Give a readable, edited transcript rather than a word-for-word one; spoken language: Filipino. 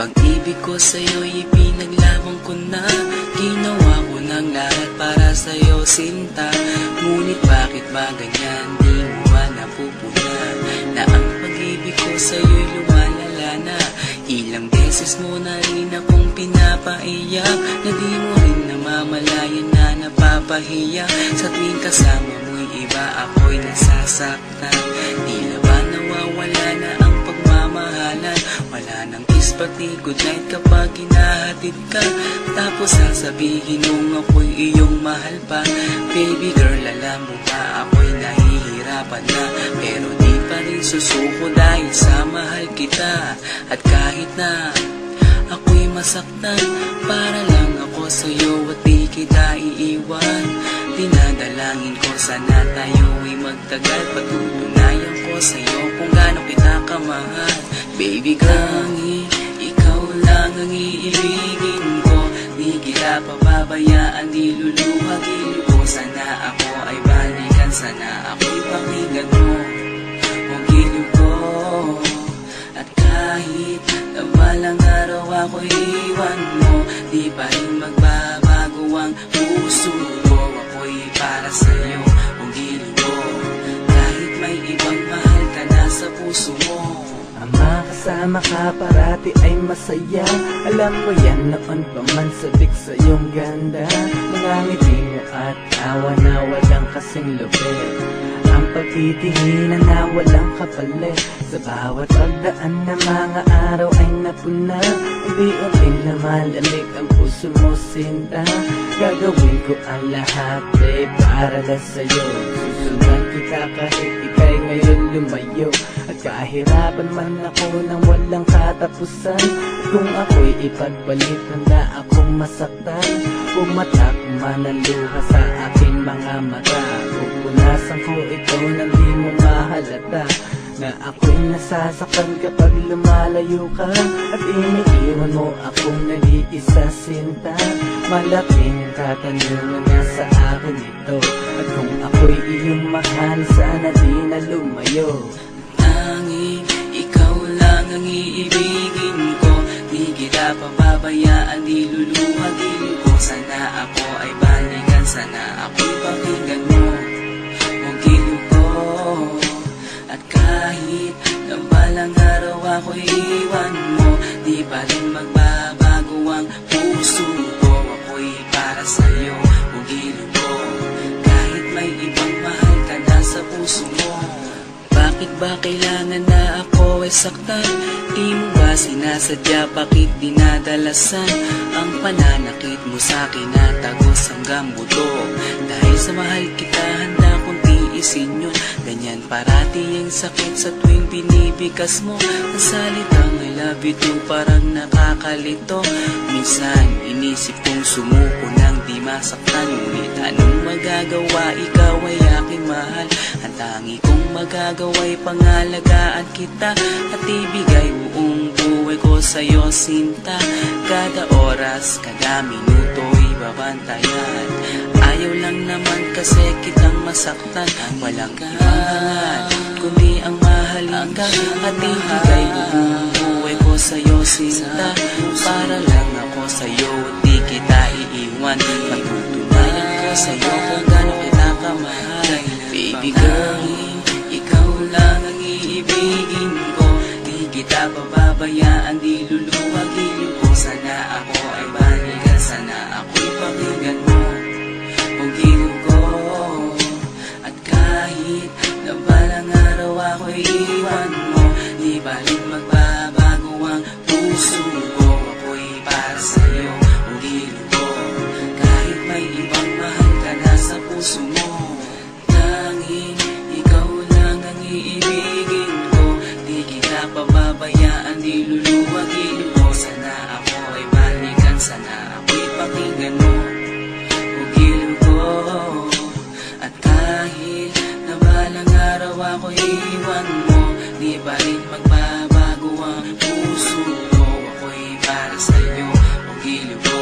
Pag-ibig ko sa'yo'y ipinaglaban ko na. Ginawa ko ng lahat para sa'yo, sinta. Ngunit bakit ba ganyan, di mo ba napupuna na ang pag-ibig ko sa'yo'y lumalala na? Ilang beses mo na rin akong pinapaiyak, na di mo rin namamalayan na napapahiya. Sa tuwing kasama mo'y iba, ako'y nasasaktan. Tila ba nawawala na ang pagmamahalan? Wala nang kiss pati goodnight kapag hinahatid ka. Tapos sasabihin mong ako'y iyong mahal pa. Baby girl, alam mo ba ako'y nahihirapan na, pero di pa rin susuko dahil sa mahal kita. At kahit na ako'y masaktan, para lang ako sa'yo at di kita iiwan. Dinadalangin ko sana tayo'y magtagal, patutunayan ko sa'yo kung gaano kita kamahal. Baby girl, ikaw lang ang iibigin ko. Di kita pababayaan, di luluhagin ko. Sana ako ay balikan, sana ako'y pakinggan mo ang giliw ko. At kahit na balang araw ako'y iwan mo, di pa rin magbabago ang puso ko. Ako'y para sa'yo ang giliw ko, kahit may ibang mahal ka na sa puso mo. Ang makasama ka parati ay masaya. Alam mo yan noon pa man sabik sa iyong ganda. Mga ngiti mo at tawa na walang kasing lupit. Ang pagtitinginan na walang kapalit. Sa bawat pagdaan na mga araw ay napuna. Unti-unting lumalamig ang puso mo, sinta. Gagawin ko ang lahat para lang sa'yo. Susundan kita kahit ika'y ngayon lumayo. At kahirapan man ako nang walang katapusan. At kung ako'y ipagbalik, handa akong masaktan. Pumatak man ang luha sa aking mga mata. Pupunasan ko ito nang di mo mahalata, na ako'y nasasaktan kapag lumalayo ka. At iniiwan mo akong nag-iisa, sinta. Malaking katanungan na sa akin ito. At kung ako'y iyong mahal, sana di na lumayo. Tanging ikaw lang ang iibigin ko. Di kita pababayaan, di luluhagin ko. Sana ako ay balikan, sana ako'y pakinggan mo ang giliw ko. At kahit na balang araw ako'y iwan mo, di pa rin magbabago ang puso ko. Ako'y para sa'yo ang giliw ko, kahit may ibang mahal ka na sa puso mo. Bakit ba kailangan na ako ay saktan? Di mo ba sinasadya, bakit dinadalasan ang pananakit mo sa'kin na tagos hanggang buto? Dahil sa mahal kita, handa kong tiisin yun. Ganyan parati ang sakit sa tuwing binibigas mo. Ang salitang I love you too parang nakakalito. Minsan inisip kong sumuko nang di masaktan. Ngunit anong magagawa, ikaw ay aking mahal. Ang tangi kong magagawa'y pangalagaan kita at ibigay buong buhay ko sa'yo, sinta. Kada oras, kada minuto'y babantayan. Ayaw lang naman kasi kitang masaktan. Walang ibang kundi ang mahalin ka at ibigay buong buhay ko sa'yo, sinta. Para lang ako sa'yo at di kita iiwan. Pagtutunayan ko sa'yo kung gaano kita kamahal. Baby girl, ikaw lang ang iibigin ko. Di kita pababayaan, di luluhagin ko. Sana ako ay balikan, sana ako'y pakinggan mo ang giliw ko. At kahit na balang araw ako'y iwan mo, di ba rin magbabago ang puso ko. Ako'y para sa'yo ang giliw ko, kahit may ibang mahal ka na sa puso mo. Tanging ikaw lang ang iibigin ko. Di kita pababayaan, di luluhagin ko. Sana ako ay balikan, sana ako'y pakinggan mo ang giliw ko. At kahit na balang araw ako'y iwan mo, di pa rin magbabago ang puso ko. Ako'y para sa'yo ang giliw ko,